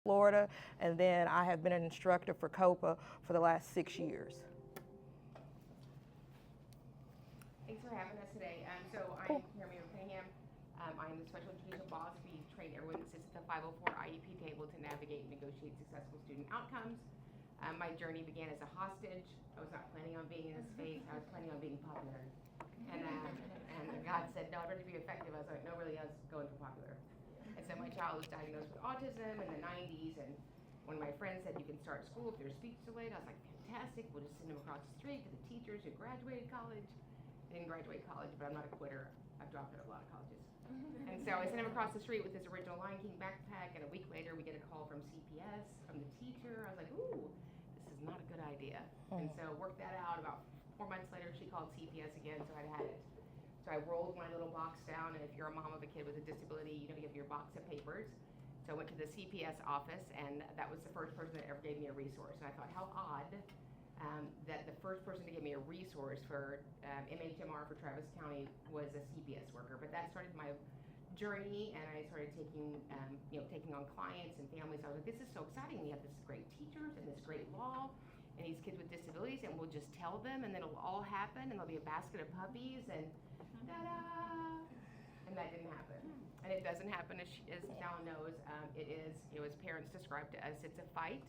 Florida, and then I have been an instructor for COPA for the last 6 years. Thanks for having us today. Cool. I'm Meyer. I'm the special education boss. We train everyone that sits at the 504 IEP table to navigate and negotiate successful student outcomes. My journey began as a hostage. I was not planning on being in this space. I was planning on being popular. And God said, no, I'd rather be effective. I was like, no, really, I was going for popular. And so my child was diagnosed with autism in the 90s. And when my friend said you can start school if they're speech delayed, I was like, fantastic. We'll just send them across the street to the teachers who graduated college. I didn't graduate college, but I'm not a quitter. I've dropped out of a lot of colleges. And so I sent him across the street with this original Lion King backpack, and a week later we get a call from CPS, from the teacher. I was like, ooh, this is not a good idea. And so worked that out. About 4 months later, she called CPS again, so I had it. So I rolled my little box down, and if you're a mom of a kid with a disability, you have your box of papers. So I went to the CPS office, and that was the first person that ever gave me a resource. And I thought, how odd that the first person to give me a resource for MHMR for Travis County was a CPS worker. But that started my journey, and I started taking on clients and families. I was like, this is so exciting. We have this great teachers and this great law and these kids with disabilities, and we'll just tell them, and then it'll all happen, and there'll be a basket of puppies, and ta-da! And that didn't happen. And it doesn't happen, as Dallin knows. As parents described to us, it's a fight.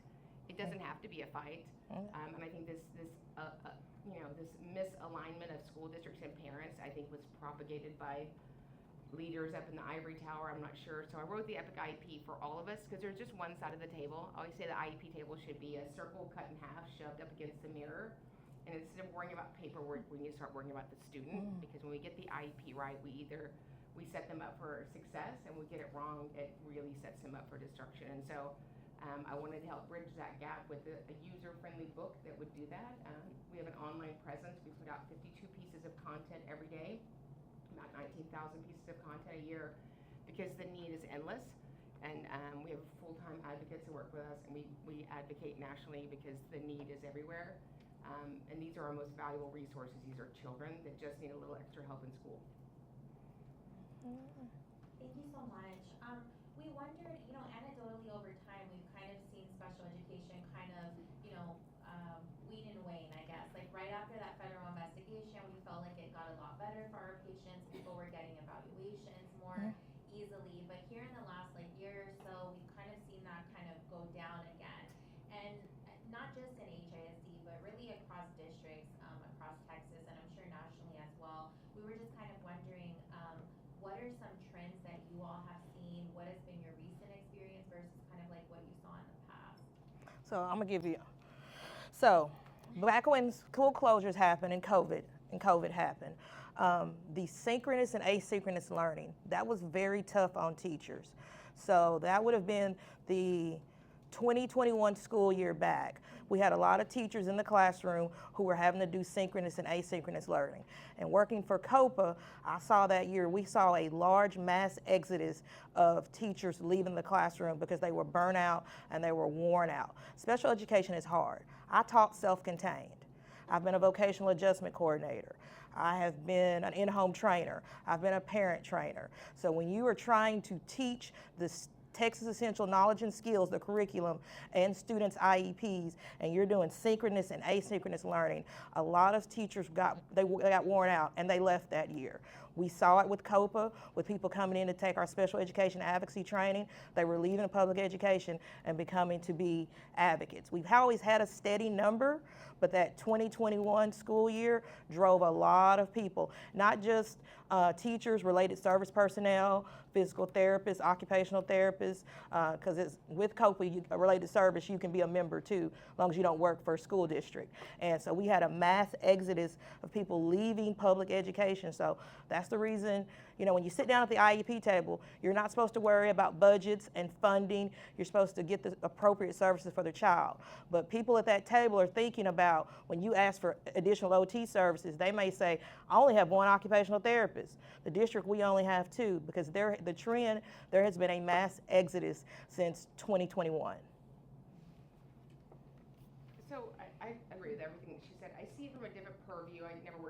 It doesn't have to be a fight. And I think this misalignment of school districts and parents, I think, was propagated by leaders up in the ivory tower. I'm not sure. So I wrote the EPIC IEP for all of us because there's just one side of the table. I always say the IEP table should be a circle cut in half, shoved up against the mirror. And instead of worrying about paperwork, we need to start worrying about the student, because when we get the IEP right, we set them up for success, and we get it wrong, it really sets them up for destruction. And so I wanted to help bridge that gap with a user-friendly book that would do that. We have an online presence. We put out 52 pieces of content every day, about 19,000 pieces of content a year, because the need is endless. And we have full-time advocates who work with us, and we advocate nationally because the need is everywhere. And these are our most valuable resources. These are children that just need a little extra help in school. Thank you so much. We wondered, anecdotally over time, we've kind of seen special education kind of, wean and wane, I guess. Like right after that federal investigation, we felt like it got a lot better for our patients. People were getting evaluations more easily. But here in the last year or so, we've kind of seen that kind of go down again. And not just in HISD, but really across districts, across Texas, and I'm sure nationally as well. We were just kind of wondering, what are some trends that you all have seen? What has been your recent experience versus kind of like what you saw in the past? So I'm gonna give you. So back when school closures happened and COVID happened, the synchronous and asynchronous learning, that was very tough on teachers. So that would have been the 2021 school year back. We had a lot of teachers in the classroom who were having to do synchronous and asynchronous learning. And working for COPA, I saw that year, we saw a large mass exodus of teachers leaving the classroom because they were burnt out and they were worn out. Special education is hard. I taught self-contained. I've been a vocational adjustment coordinator. I have been an in-home trainer. I've been a parent trainer. So when you are trying to teach this Texas Essential Knowledge and Skills, the curriculum, and students' IEPs, and you're doing synchronous and asynchronous learning, a lot of teachers got worn out and they left that year. We saw it with COPA, with people coming in to take our special education advocacy training. They were leaving public education and becoming to be advocates. We've always had a steady number, but that 2021 school year drove a lot of people, not just teachers, related service personnel, physical therapists, occupational therapists, because it's with COPA, a related service, you can be a member too, as long as you don't work for a school district. And so we had a mass exodus of people leaving public education. So that's the reason, when you sit down at the IEP table, you're not supposed to worry about budgets and funding. You're supposed to get the appropriate services for the child. But people at that table are thinking about, when you ask for additional OT services, they may say, I only have one occupational therapist. The district, we only have two, because there has been a mass exodus since 2021. So I agree with everything she said. I see it from a different purview. I never worked